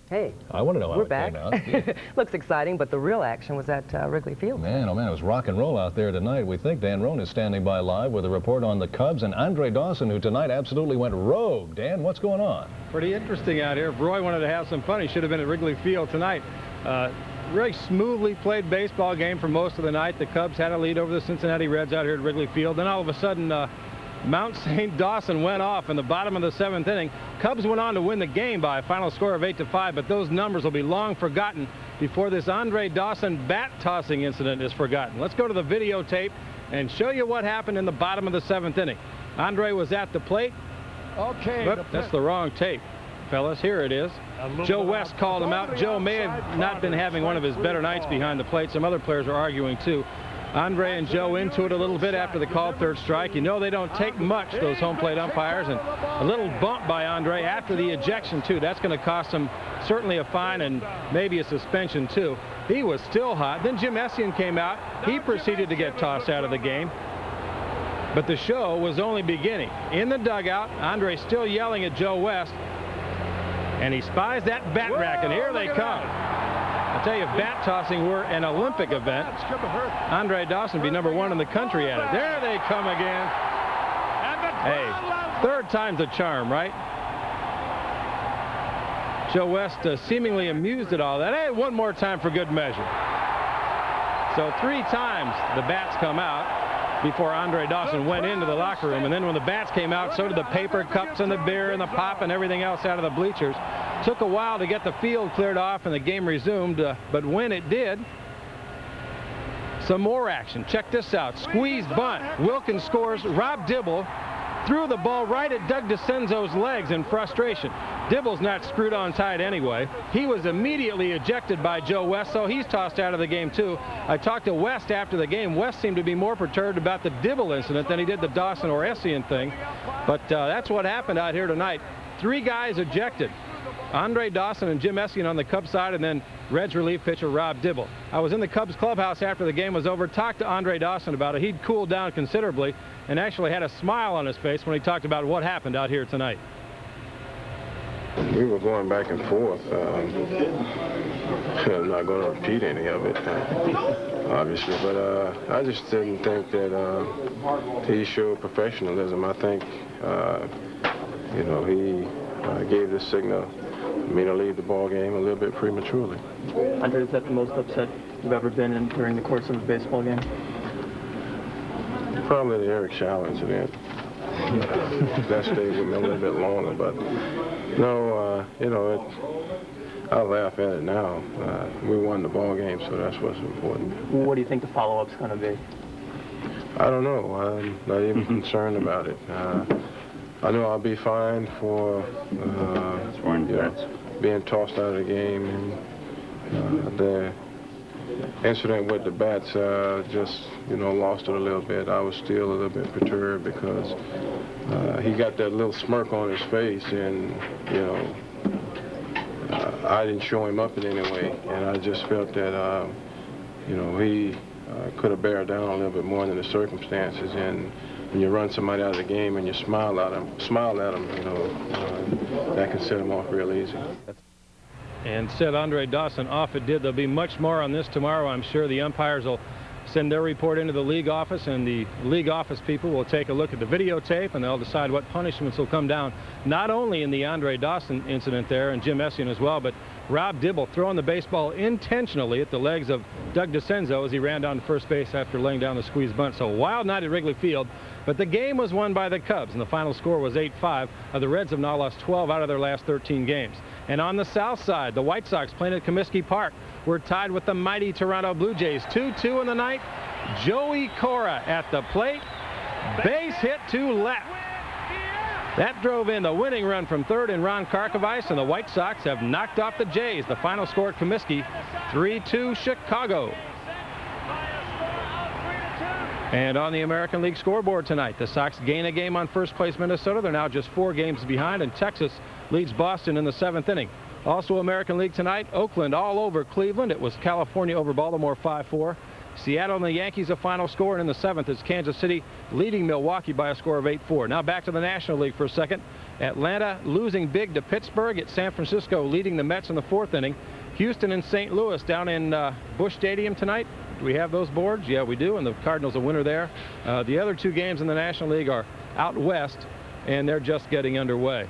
Hey, I want to know how we're it back. came out. Yeah. Looks exciting, but the real action was at Wrigley Field. Man, oh man, it was rock and roll out there tonight. We think Dan Roan is standing by live with a report on the Cubs and Andre Dawson, who tonight absolutely went rogue. Dan, what's going on? Pretty interesting out here. If Roy wanted to have some fun, he should have been at Wrigley Field tonight. Very smoothly played baseball game for most of the night. The Cubs had a lead over the Cincinnati Reds out here at Wrigley Field. Then all of a sudden, Mount St. Dawson went off in the bottom of the 7th inning. Cubs went on to win the game by a final score of 8-5, but those numbers will be long forgotten before this Andre Dawson bat tossing incident is forgotten. Let's go to the videotape and show you what happened in the bottom of the 7th inning. Andre was at the plate. Okay. That's the wrong tape, fellas. Here it is. Joe West called him out. Joe may have not been having one of his better nights behind the plate. Some other players are arguing too. Andre and Joe into it a little bit after the called third strike. You know they don't take much, those home plate umpires, and a little bump by Andre after the ejection too. That's going to cost him certainly a fine and maybe a suspension too. He was still hot. Then Jim Essien came out. He proceeded to get tossed out of the game. But the show was only beginning. In the dugout, Andre still yelling at Joe West, and he spies that bat rack, and here they come. I'll tell you, if bat tossing were an Olympic event, Andre Dawson would be #1 in the country at it. There they come again. Hey, third time's a charm, right? Joe West seemingly amused at all that. Hey, one more time for good measure. So 3 times the bats come out before Andre Dawson went into the locker room. And then when the bats came out, so did the paper cups and the beer and the pop and everything else out of the bleachers. Took a while to get the field cleared off and the game resumed, but when it did, some more action. Check this out. Squeeze bunt. Wilkins scores. Rob Dibble threw the ball right at Doug DeCenzo's legs in frustration. Dibble's not screwed on tight anyway. He was immediately ejected by Joe West, so he's tossed out of the game too. I talked to West after the game. West seemed to be more perturbed about the Dibble incident than he did the Dawson or Essien thing. But that's what happened out here tonight. 3 guys ejected. Andre Dawson and Jim Essien on the Cubs side, and then Reds relief pitcher Rob Dibble. I was in the Cubs clubhouse after the game was over, talked to Andre Dawson about it. He'd cooled down considerably and actually had a smile on his face when he talked about what happened out here tonight. We were going back and forth. I'm not going to repeat any of it, obviously, but I just didn't think that he showed professionalism. I think, you know, he gave the signal for me to leave the ball game a little bit prematurely. Andre, is that the most upset you've ever been in during the course of a baseball game? Probably the Eric Schauer incident. That stayed with me a little bit longer, but no, you know, I laugh at it now. We won the ball game, so that's what's important. What do you think the follow-up's going to be? I don't know. I'm not even concerned about it. I know I'll be fined for being tossed out of the game, and the incident with the bats just, you know, lost it a little bit. I was still a little bit perturbed because he got that little smirk on his face, and, you know, I didn't show him up in any way, and I just felt that, you know, he could have bared down a little bit more than the circumstances. And when you run somebody out of the game and you smile at them, you know, that can set them off real easy. And set Andre Dawson off it did. There'll be much more on this tomorrow. I'm sure the umpires will send their report into the league office, and the league office people will take a look at the videotape, and they'll decide what punishments will come down, not only in the Andre Dawson incident there and Jim Essien as well, but Rob Dibble throwing the baseball intentionally at the legs of Doug DeCenzo as he ran down to first base after laying down the squeeze bunt. So wild night at Wrigley Field, but the game was won by the Cubs, and the final score was 8-5. The Reds have now lost 12 out of their last 13 games. And on the south side, the White Sox playing at Comiskey Park were tied with the mighty Toronto Blue Jays. 2-2 in the night. Joey Cora at the plate. Base hit to left. That drove in the winning run from third in Ron Karkovice, and the White Sox have knocked off the Jays. The final score at Comiskey, 3-2 Chicago. And on the American League scoreboard tonight, the Sox gain a game on first place Minnesota. They're now just 4 games behind, and Texas leads Boston in the 7th inning. Also American League tonight, Oakland all over Cleveland. It was California over Baltimore 5-4. Seattle and the Yankees a final score, and in the 7th is Kansas City leading Milwaukee by a score of 8-4. Now back to the National League for a second. Atlanta losing big to Pittsburgh. It's San Francisco leading the Mets in the 4th inning. Houston and St. Louis down in Busch Stadium tonight. Do we have those boards? Yeah, we do, and the Cardinals a winner there. The other 2 games in the National League are out west, and they're just getting underway.